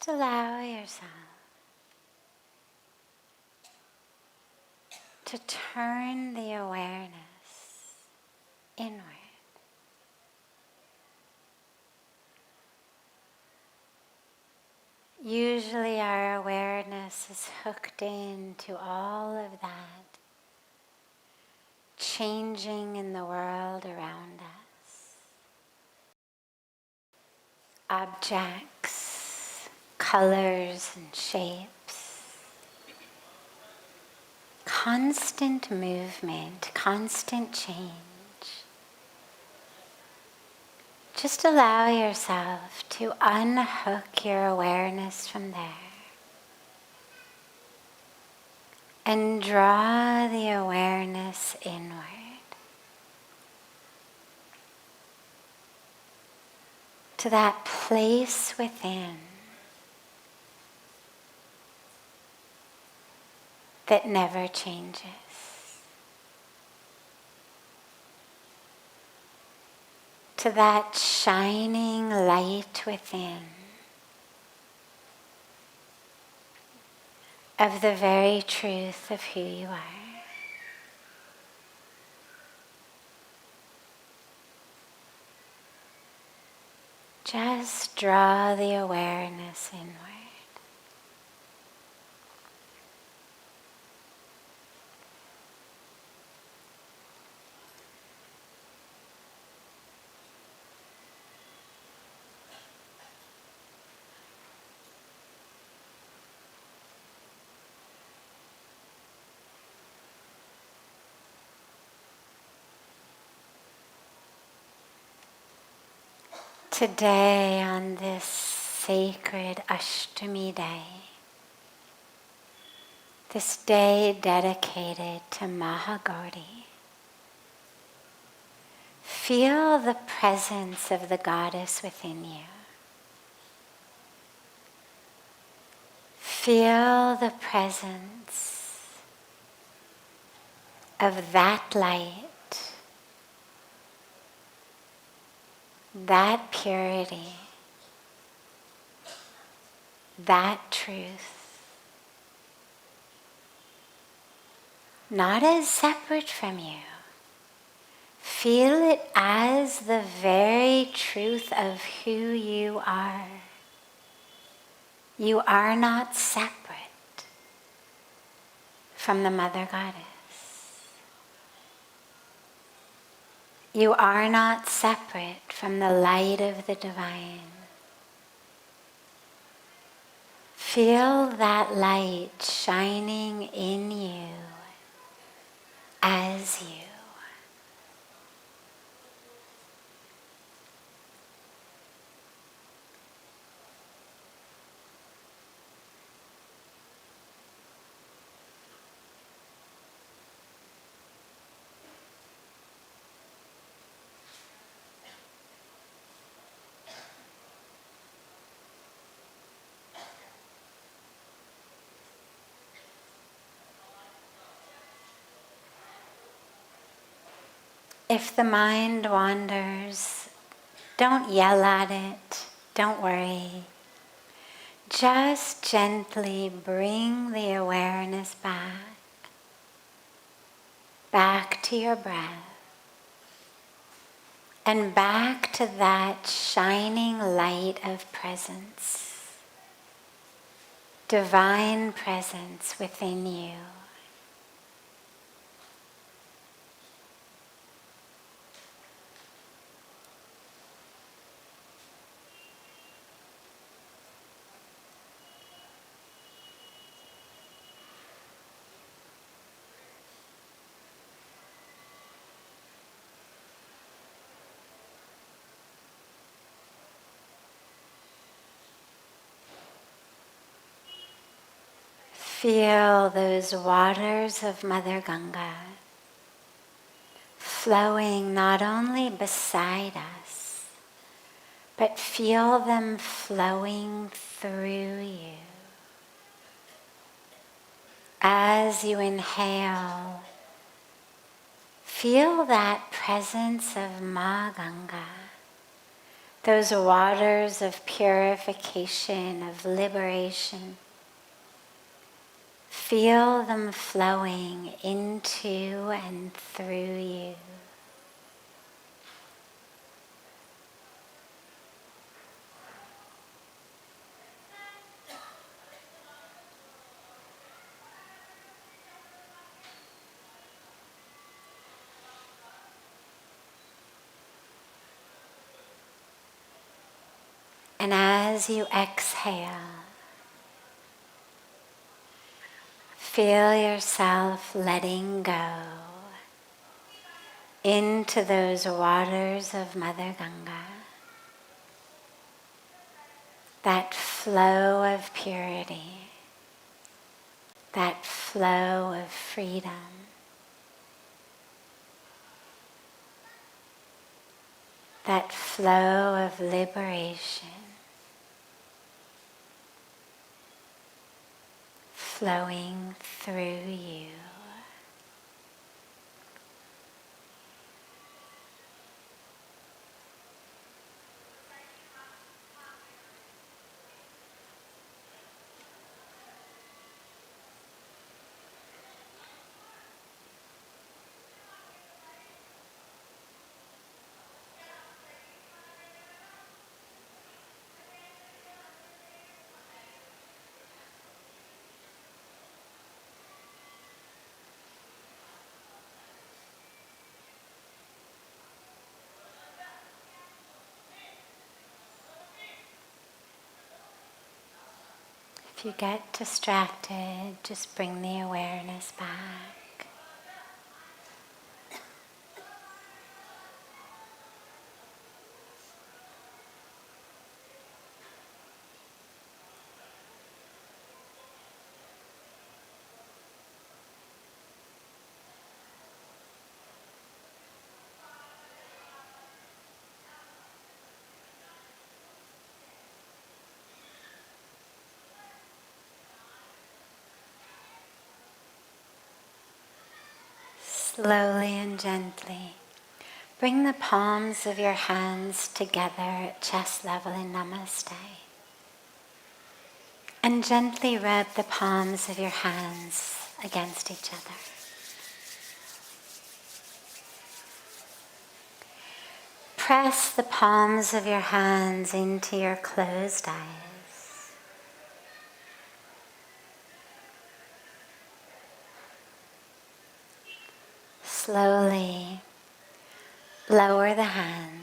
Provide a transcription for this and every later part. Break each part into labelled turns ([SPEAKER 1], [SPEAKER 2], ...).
[SPEAKER 1] Just allow yourself to turn the awareness inward. Usually our awareness is hooked into all of that changing in the world around us. Objects, colors and shapes. Constant movement, constant change. Just allow yourself to unhook your awareness from there and draw the awareness inward. To that place within that never changes. To that shining light within of the very truth of who you are. Just draw the awareness inward. Today, on this sacred Ashtami day, this day dedicated to Mahagauri, feel the presence of the goddess within you. Feel the presence of that light, that purity, that truth, not as separate from you. Feel it as the very truth of who you are. You are not separate from the Mother Goddess. You are not separate from the light of the divine. Feel that light shining in you as you. If the mind wanders, don't yell at it, don't worry. Just gently bring the awareness back to your breath, and back to that shining light of presence, divine presence within you. Feel those waters of Mother Ganga flowing not only beside us, but feel them flowing through you. As you inhale, feel that presence of Ma Ganga those waters of purification, of liberation. Feel them flowing into and through you. And as you exhale, feel yourself letting go into those waters of Mother Ganga, that flow of purity, that flow of freedom, that flow of liberation, flowing through you. If you get distracted, just bring the awareness back. Slowly and gently, bring the palms of your hands together at chest level in Namaste. And gently rub the palms of your hands against each other. Press the palms of your hands into your closed eyes. Slowly lower the hands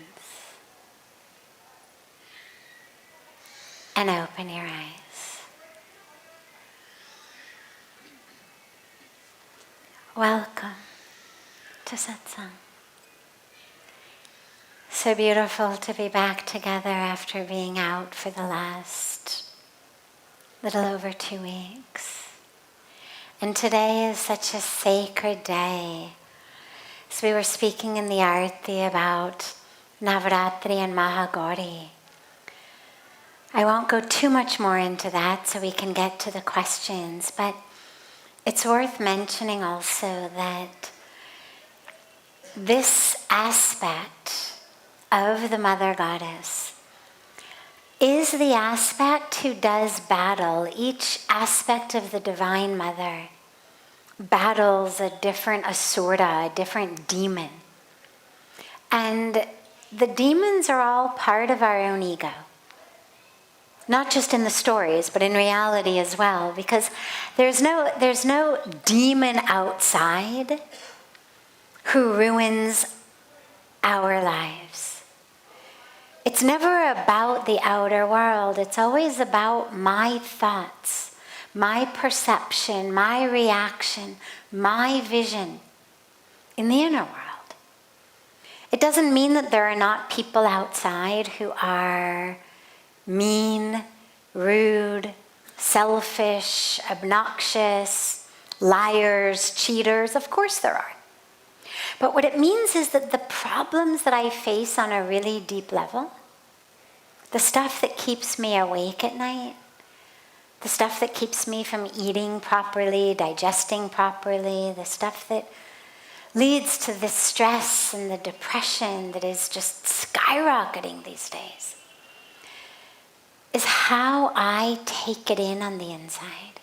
[SPEAKER 1] and open your eyes. Welcome to Satsang. So beautiful to be back together after being out for the last little over 2 weeks. And today is such a sacred day. So we were speaking in the Arati about Navaratri and Mahagauri. I won't go too much more into that so we can get to the questions, but it's worth mentioning also that this aspect of the Mother Goddess is the aspect who does battle. Each aspect of the Divine Mother battles a different asura, a different demon. And the demons are all part of our own ego. Not just in the stories, but in reality as well, because there's no demon outside who ruins our lives. It's never about the outer world. It's always about my thoughts, my perception, my reaction, my vision in the inner world. It doesn't mean that there are not people outside who are mean, rude, selfish, obnoxious, liars, cheaters. Of course there are. But what it means is that the problems that I face on a really deep level, the stuff that keeps me awake at night, the stuff that keeps me from eating properly, digesting properly, the stuff that leads to the stress and the depression that is just skyrocketing these days is how I take it in on the inside,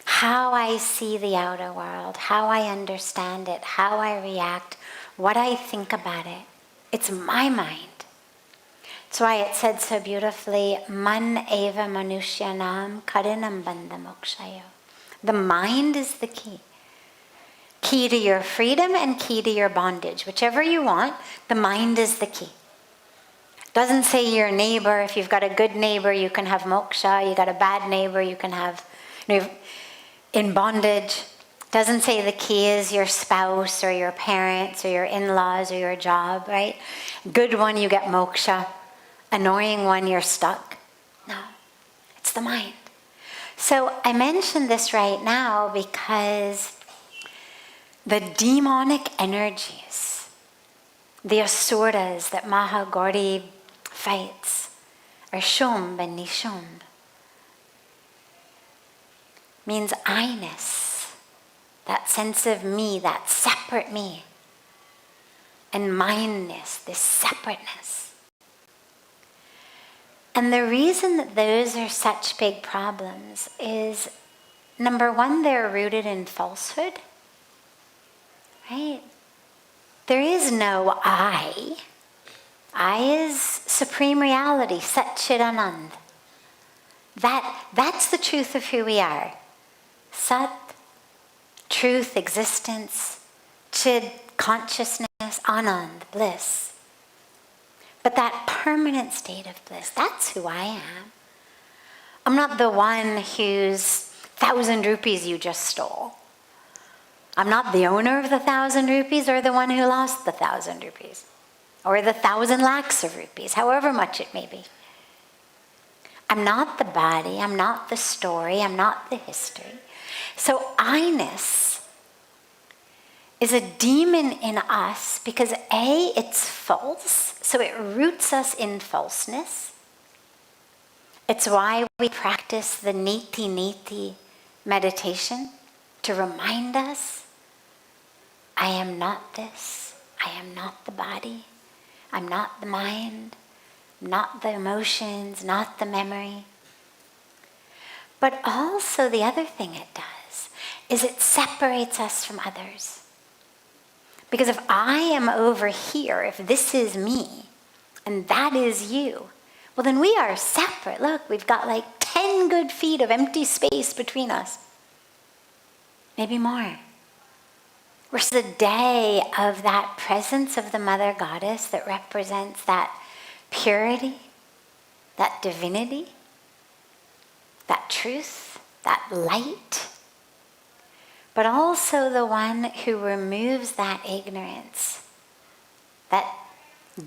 [SPEAKER 1] how I see the outer world, how I understand it, how I react, what I think about it. It's my mind. That's why it said so beautifully, Man eva manushyanam karinam bandha mokshayo. The mind is the key. Key to your freedom and key to your bondage. Whichever you want, the mind is the key. Doesn't say your neighbor. If you've got a good neighbor, you can have moksha. You got a bad neighbor, you can have in bondage. Doesn't say the key is your spouse or your parents or your in-laws or your job, right? Good one, you get moksha. Annoying one, you're stuck. No, it's the mind. So I mention this right now because the demonic energies, the asuras that Mahagauri fights, are Shumb and Nishumb. Means I-ness, that sense of me, that separate me, and mindness, this separateness. And the reason that those are such big problems is, number one, they're rooted in falsehood, right? There is no I. I is supreme reality, Sat Chit Anand. That's the truth of who we are. Sat, truth, existence, Chid, consciousness, Anand, bliss. But that permanent state of bliss, that's who I am. I'm not the one whose 1,000 rupees you just stole. I'm not the owner of the 1,000 rupees or the one who lost the 1,000 rupees. Or the 1,000 lakhs of rupees, however much it may be. I'm not the body, I'm not the story, I'm not the history. So I-ness is a demon in us because A, it's false, so it roots us in falseness. It's why we practice the niti meditation to remind us, I am not this, I am not the body, I'm not the mind, not the emotions, not the memory. But also the other thing it does is it separates us from others. Because if I am over here, if this is me, and that is you, well then we are separate. Look, we've got like 10 good feet of empty space between us. Maybe more. Where's the day of that presence of the Mother Goddess that represents that purity, that divinity, that truth, that light, but also the one who removes that ignorance, that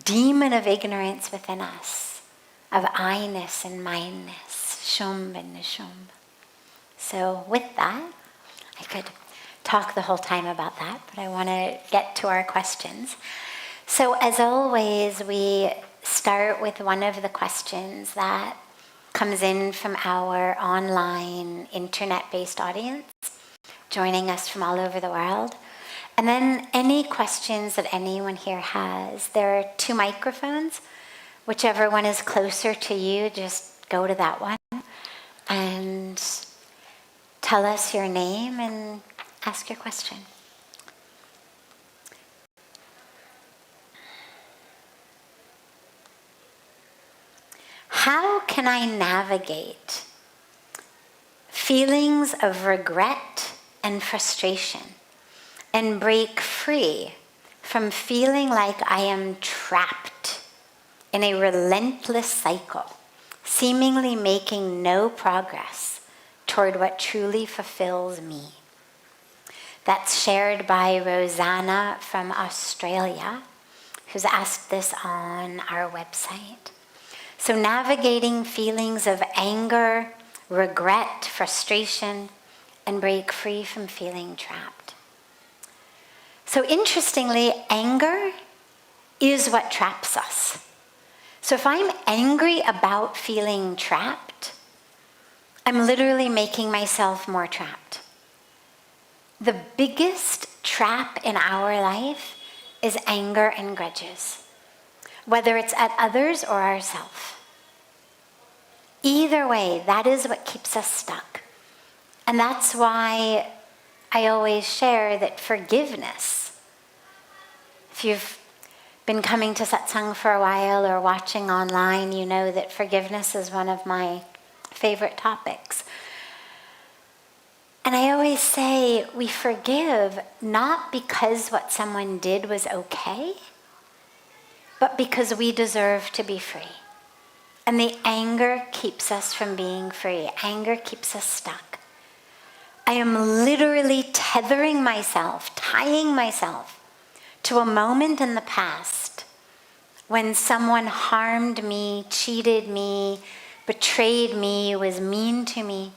[SPEAKER 1] demon of ignorance within us, of I-ness and mindness, Shumb and Nishumb. So with that, I could talk the whole time about that, but I want to get to our questions. So as always, we start with one of the questions that comes in from our online internet-based audience, joining us from all over the world. And then any questions that anyone here has, there are 2 microphones. Whichever one is closer to you, just go to that one and tell us your name and ask your question. How can I navigate feelings of regret and frustration and break free from feeling like I am trapped in a relentless cycle, seemingly making no progress toward what truly fulfills me? That's shared by Rosanna from Australia, who's asked this on our website. So navigating feelings of anger, regret, frustration, and break free from feeling trapped. So interestingly, anger is what traps us. So if I'm angry about feeling trapped, I'm literally making myself more trapped. The biggest trap in our life is anger and grudges, whether it's at others or ourselves. Either way, that is what keeps us stuck. And that's why I always share that forgiveness, if you've been coming to satsang for a while or watching online, you know that forgiveness is one of my favorite topics. And I always say we forgive not because what someone did was okay, but because we deserve to be free. And the anger keeps us from being free. Anger keeps us stuck. I am literally tethering myself, tying myself to a moment in the past when someone harmed me, cheated me, betrayed me, was mean to me.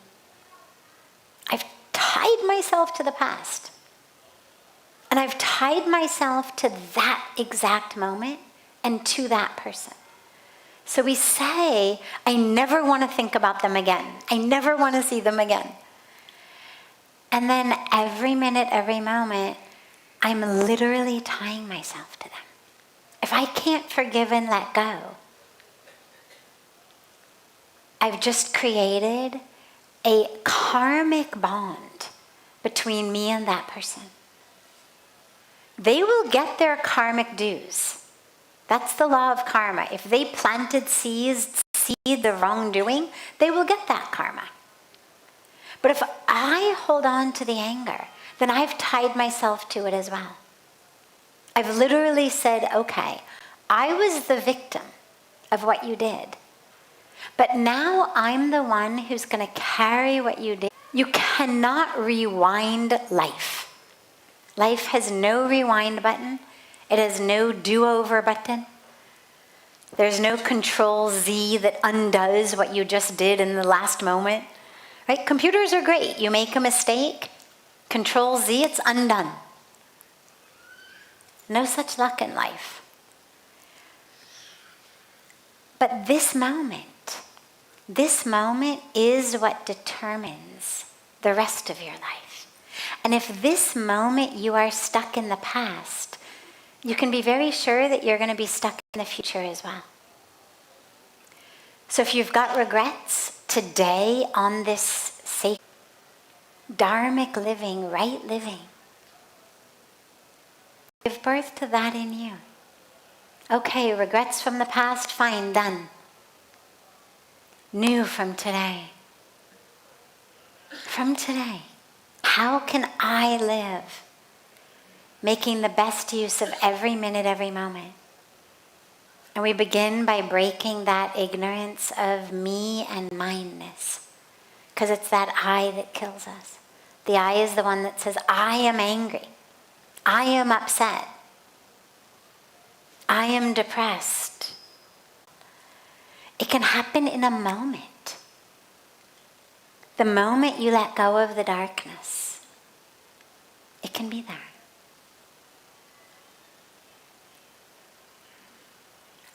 [SPEAKER 1] I've tied myself to the past. And I've tied myself to that exact moment and to that person. So we say, I never want to think about them again. I never want to see them again. And then every minute, every moment, I'm literally tying myself to them. If I can't forgive and let go, I've just created a karmic bond between me and that person. They will get their karmic dues. That's the law of karma. If they planted seed the wrongdoing, they will get that karma. But if I hold on to the anger, then I've tied myself to it as well. I've literally said, okay, I was the victim of what you did. But now I'm the one who's going to carry what you did. You cannot rewind life. Life has no rewind button. It has no do-over button. There's no Control Z that undoes what you just did in the last moment. Right? Computers are great. You make a mistake, Control Z, it's undone. No such luck in life. But this moment is what determines the rest of your life. And if this moment you are stuck in the past, you can be very sure that you're going to be stuck in the future as well. So if you've got regrets today on this sacred, dharmic living, right living, give birth to that in you. Okay, regrets from the past, fine, done. New from today. From today, how can I live making the best use of every minute, every moment? And we begin by breaking that ignorance of me and mineness, because it's that I that kills us. The I is the one that says, I am angry. I am upset. I am depressed. It can happen in a moment. The moment you let go of the darkness, it can be there.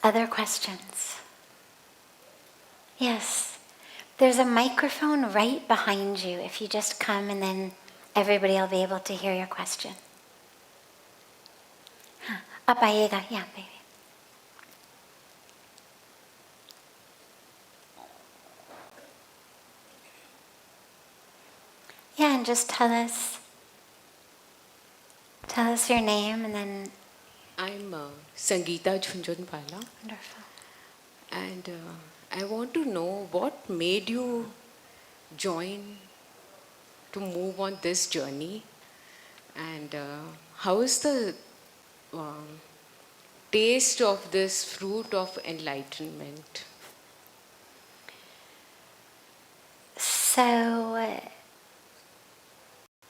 [SPEAKER 1] Other questions? Yes. There's a microphone right behind you. If you just come and then everybody will be able to hear your question. Up, Ayega. Yeah, baby. Yeah, and just tell us your name and then...
[SPEAKER 2] I'm Sangeeta Junjunpala.
[SPEAKER 1] Wonderful.
[SPEAKER 2] And I want to know what made you join to move on this journey, and how is the taste of this fruit of enlightenment?
[SPEAKER 1] So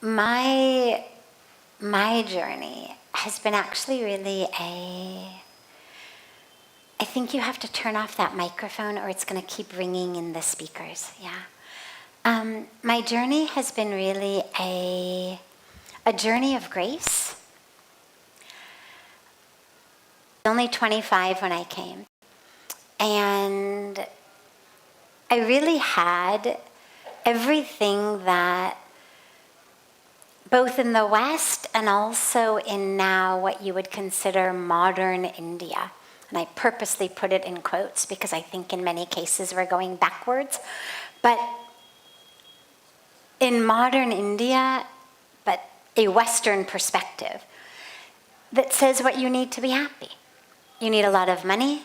[SPEAKER 1] my journey has been actually really I think you have to turn off that microphone or it's going to keep ringing in the speakers. Yeah. My journey has been really a journey of grace. I was only 25 when I came. And I really had everything that both in the West and also in now what you would consider modern India. And I purposely put it in quotes because I think in many cases we're going backwards. But in modern India, but a Western perspective that says what you need to be happy. You need a lot of money.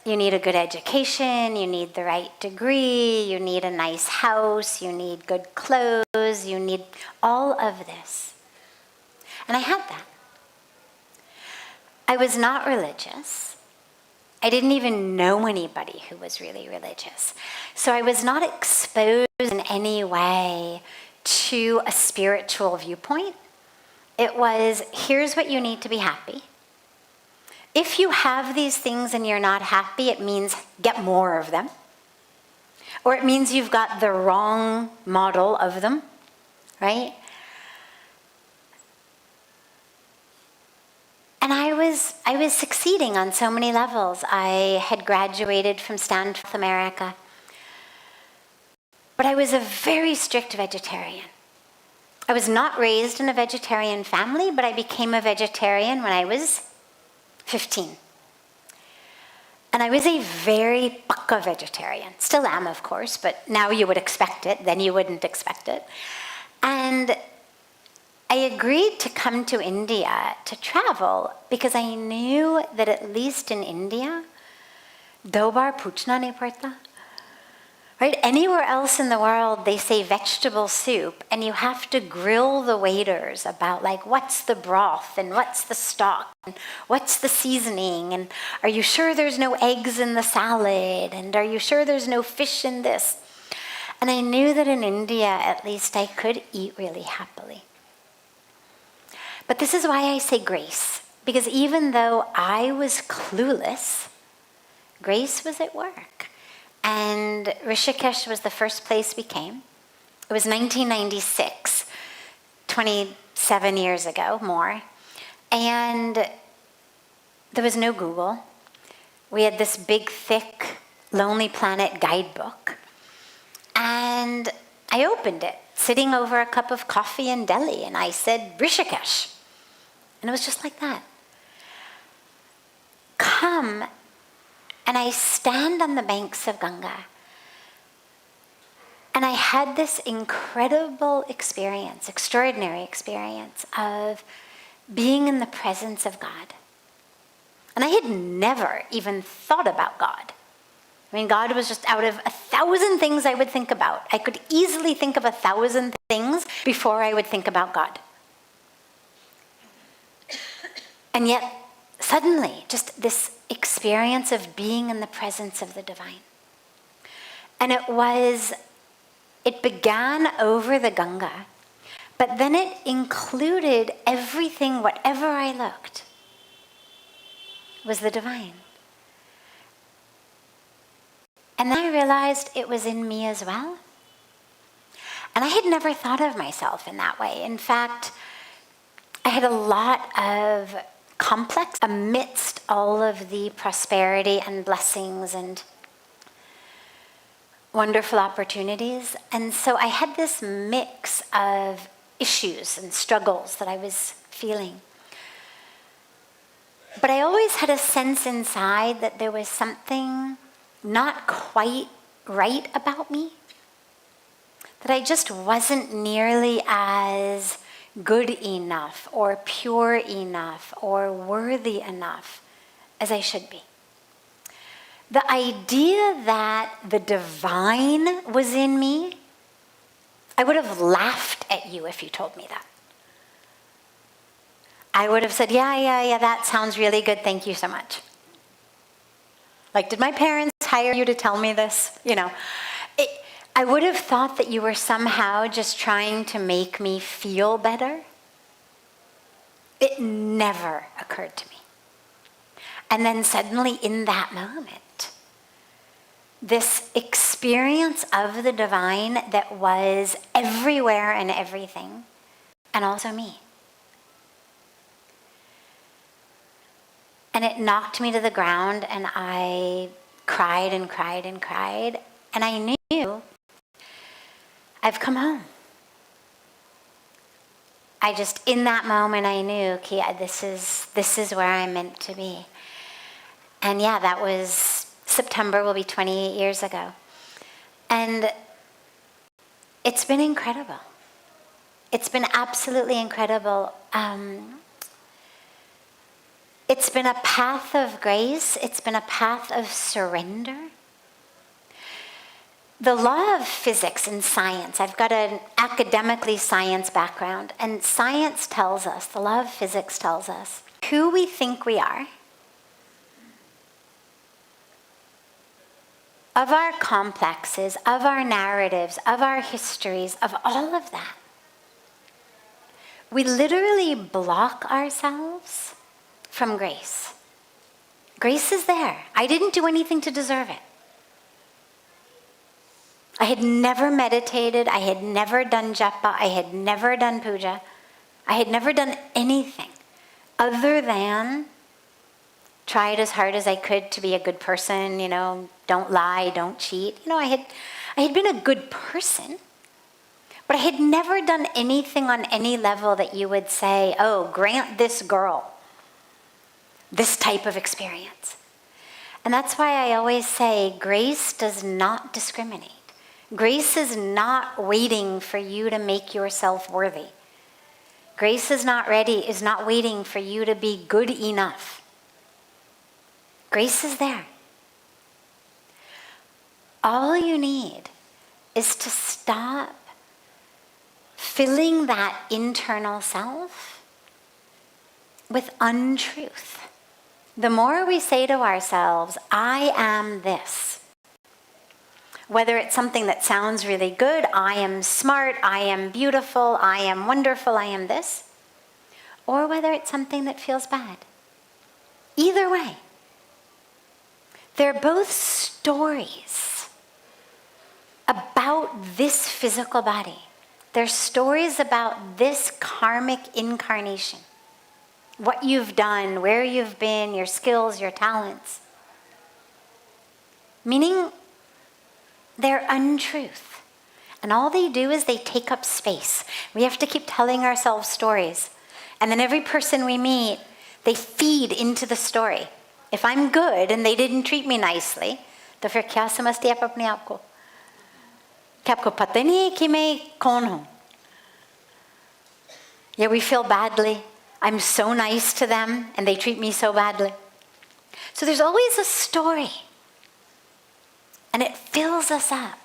[SPEAKER 1] You need a good education, you need the right degree, you need a nice house, you need good clothes, you need all of this. And I had that. I was not religious. I didn't even know anybody who was really religious. So I was not exposed in any way to a spiritual viewpoint. It was, here's what you need to be happy. If you have these things and you're not happy, it means get more of them. Or it means you've got the wrong model of them, right? And I was succeeding on so many levels. I had graduated from Stanford, America. But I was a very strict vegetarian. I was not raised in a vegetarian family, but I became a vegetarian when I was 15. And I was a very pakka vegetarian. Still am, of course, but now you would expect it, then you wouldn't expect it. And I agreed to come to India to travel because I knew that at least in India, do bar puchna nahi padta. Right? Anywhere else in the world, they say vegetable soup, and you have to grill the waiters about, like, what's the broth, and what's the stock, and what's the seasoning, and are you sure there's no eggs in the salad, and are you sure there's no fish in this? And I knew that in India, at least, I could eat really happily. But this is why I say grace, because even though I was clueless, grace was at work. And Rishikesh was the first place we came. It was 1996, 27 years ago, more. And there was no Google. We had this big, thick, Lonely Planet guidebook. And I opened it, sitting over a cup of coffee in Delhi, and I said, Rishikesh. And it was just like that. Come. And I stand on the banks of Ganga. And I had this incredible experience, extraordinary experience of being in the presence of God. And I had never even thought about God. I mean, God was just out of 1,000 things I would think about. I could easily think of 1,000 things before I would think about God. And yet, suddenly, just this experience of being in the presence of the divine. And it began over the Ganga, but then it included everything, whatever I looked, was the divine. And then I realized it was in me as well. And I had never thought of myself in that way. In fact, I had a lot of complex amidst all of the prosperity and blessings and wonderful opportunities. And so I had this mix of issues and struggles that I was feeling. But I always had a sense inside that there was something not quite right about me, that I just wasn't nearly as good enough or pure enough or worthy enough as I should be. The idea that the divine was in me, I would have laughed at you if you told me that. I would have said, yeah, that sounds really good, thank you so much. Like, did my parents hire you to tell me this? I would have thought that you were somehow just trying to make me feel better. It never occurred to me. And then suddenly in that moment, this experience of the divine that was everywhere and everything, and also me. And it knocked me to the ground, and I cried and cried and cried, and I knew I've come home. in that moment, I knew, okay, this is where I'm meant to be. And yeah, that was September, will be 28 years ago. And it's been incredible. It's been absolutely incredible. It's been a path of grace. It's been a path of surrender. The law of physics and science, I've got an academically science background, and science tells us, the law of physics tells us, who we think we are, of our complexes, of our narratives, of our histories, of all of that. We literally block ourselves from grace. Grace is there. I didn't do anything to deserve it. I had never meditated. I had never done japa. I had never done puja. I had never done anything other than tried as hard as I could to be a good person, don't lie, don't cheat. I had been a good person, but I had never done anything on any level that you would say, oh, grant this girl this type of experience. And that's why I always say grace does not discriminate. Grace is not waiting for you to make yourself worthy. Grace is not waiting for you to be good enough. Grace is there. All you need is to stop filling that internal self with untruth. The more we say to ourselves, I am this, whether it's something that sounds really good, I am smart, I am beautiful, I am wonderful, I am this, or whether it's something that feels bad. Either way, they're both stories about this physical body. They're stories about this karmic incarnation. What you've done, where you've been, your skills, your talents. Meaning, they're untruth. And all they do is they take up space. We have to keep telling ourselves stories. And then every person we meet, they feed into the story. If I'm good and they didn't treat me nicely, तो फिर क्या समझती आप अपने आप को? कि आपको पता नहीं है कि मैं कौन हूँ? Yeah, we feel badly. I'm so nice to them and they treat me so badly. So there's always a story. And it fills us up.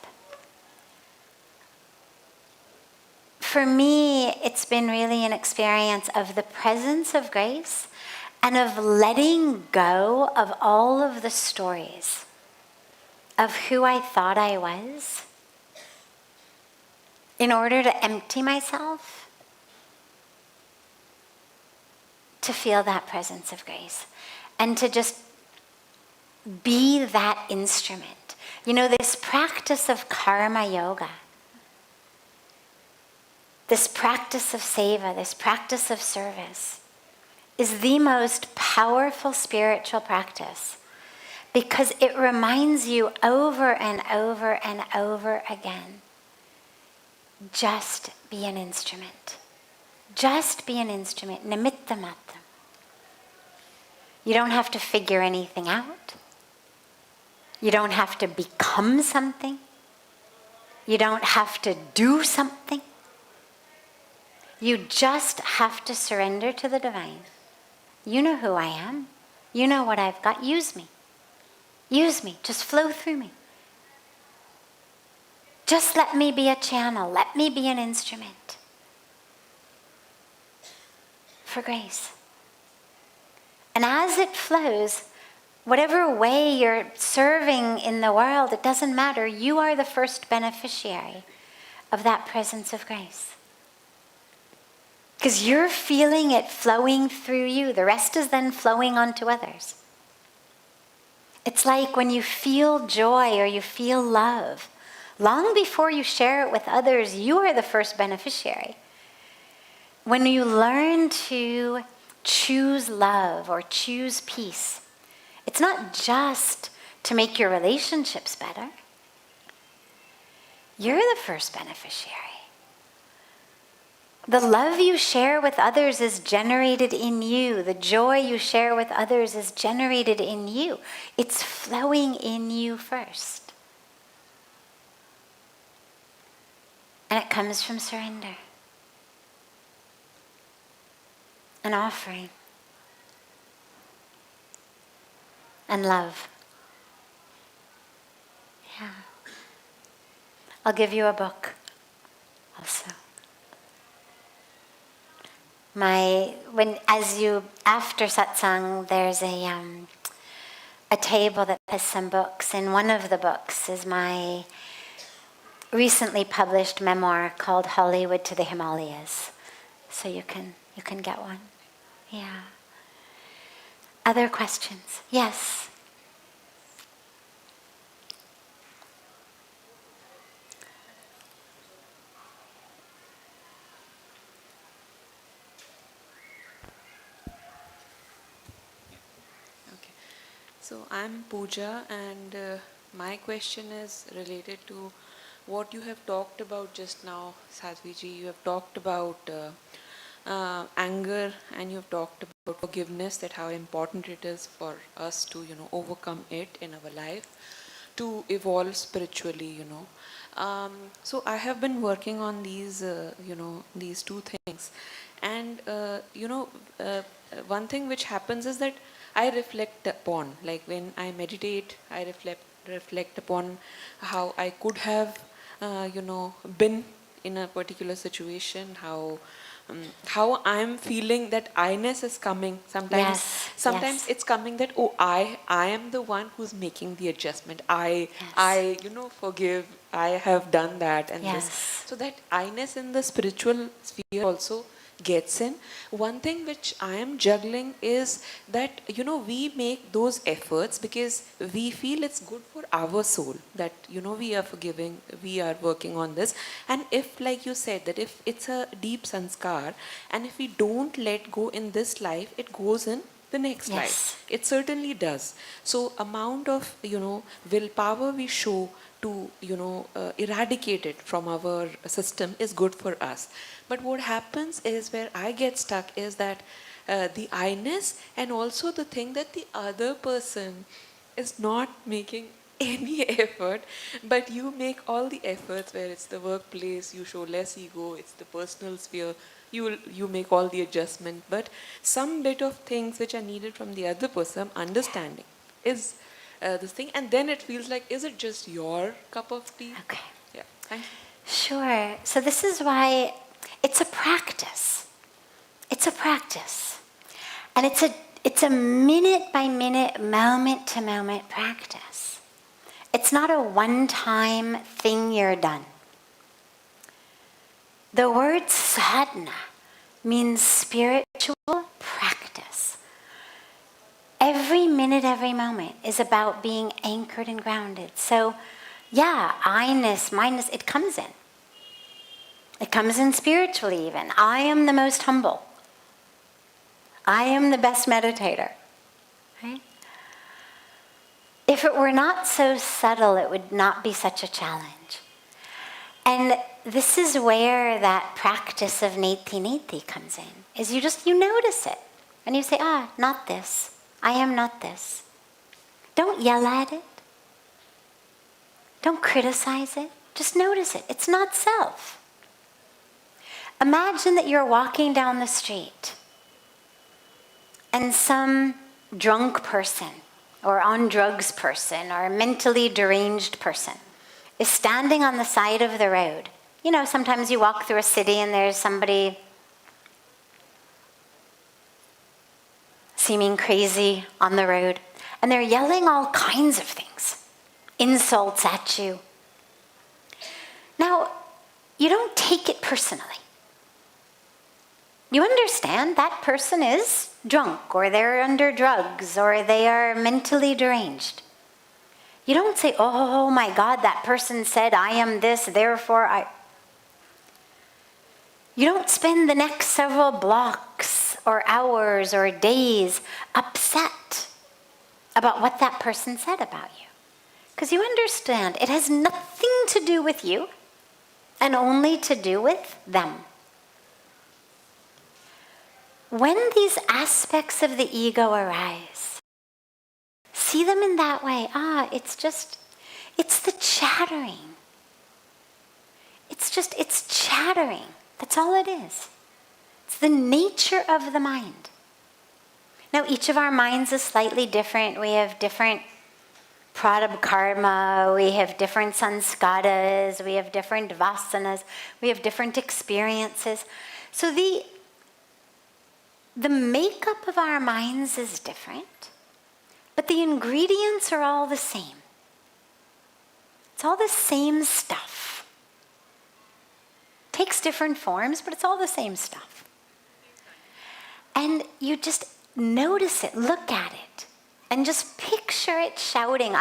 [SPEAKER 1] For me, it's been really an experience of the presence of grace and of letting go of all of the stories of who I thought I was in order to empty myself to feel that presence of grace and to just be that instrument. This practice of karma yoga, this practice of seva, this practice of service is the most powerful spiritual practice because it reminds you over and over and over again, just be an instrument. Just be an instrument. Nimitta matram. You don't have to figure anything out. You don't have to become something. You don't have to do something. You just have to surrender to the divine. You know who I am. You know what I've got. Use me. Use me. Just flow through me. Just let me be a channel. Let me be an instrument for grace. And as it flows, whatever way you're serving in the world, it doesn't matter. You are the first beneficiary of that presence of grace. Because you're feeling it flowing through you. The rest is then flowing onto others. It's like when you feel joy or you feel love, long before you share it with others, you are the first beneficiary. When you learn to choose love or choose peace, it's not just to make your relationships better. You're the first beneficiary. The love you share with others is generated in you. The joy you share with others is generated in you. It's flowing in you first. And it comes from surrender. An offering. And love. Yeah. I'll give you a book also. After satsang, there's a table that has some books, and one of the books is my recently published memoir called Hollywood to the Himalayas. So you can get one. Yeah. Other questions? Yes.
[SPEAKER 3] Okay. So I'm Pooja, and my question is related to what you have talked about just now, Sadhviji. You have talked about anger, and you have talked about forgiveness, that how important it is for us to, overcome it in our life, to evolve spiritually. So I have been working on these two things, and one thing which happens is that I reflect upon, like when I meditate, I reflect upon how I could have, been in a particular situation, how I'm feeling that I-ness is coming. Sometimes
[SPEAKER 1] Yes.
[SPEAKER 3] it's coming that, oh, I am the one who's making the adjustment. I forgive. I have done that and this.
[SPEAKER 1] Yes.
[SPEAKER 3] So that I-ness in the spiritual sphere also gets in. One thing which I am juggling is that, we make those efforts because we feel it's good for our soul, that, we are forgiving, we are working on this. And if, like you said, that if it's a deep sanskar, and if we don't let go in this life, it goes in the next life. It certainly does. So amount of, willpower we show to, eradicate it from our system is good for us. But what happens is, where I get stuck is that the I-ness, and also the thing that the other person is not making any effort, but you make all the efforts, where it's the workplace, you show less ego, it's the personal sphere, you make all the adjustment, but some bit of things which are needed from the other person, understanding, is this thing, and then it feels like, is it just your cup of tea?
[SPEAKER 1] Okay.
[SPEAKER 3] Yeah, thank you.
[SPEAKER 1] Sure. So this is why it's a practice. It's a practice. And it's a minute by minute, moment to moment practice. It's not a one-time thing you're done. The word sadhana means spiritual practice. Every minute, every moment is about being anchored and grounded. So, yeah, I-ness, mindness, it comes in. It comes in spiritually even. I am the most humble. I am the best meditator. Right? If it were not so subtle, it would not be such a challenge. And this is where that practice of neti comes in, is you notice it. And you say, not this. I am not this. Don't yell at it. Don't criticize it. Just notice it. It's not self. Imagine that you're walking down the street and some drunk person or on drugs person or mentally deranged person is standing on the side of the road. Sometimes you walk through a city and there's somebody seeming crazy on the road, and they're yelling all kinds of things, insults at you. Now, you don't take it personally. You understand that person is drunk, or they're under drugs, or they are mentally deranged. You don't say, oh my God, that person said I am this, therefore I... You don't spend the next several blocks or hours or days upset about what that person said about you. Because you understand it has nothing to do with you and only to do with them. when these aspects of the ego arise, see them in that way. It's the chattering. It's chattering. That's all it is. It's the nature of the mind. Now, each of our minds is slightly different. We have different prarabdha karma, we have different sanskaras, we have different vasanas, we have different experiences. So the makeup of our minds is different, but the ingredients are all the same. It's all the same stuff. Takes different forms, but it's all the same stuff. And you just notice it, look at it, and just picture it shouting.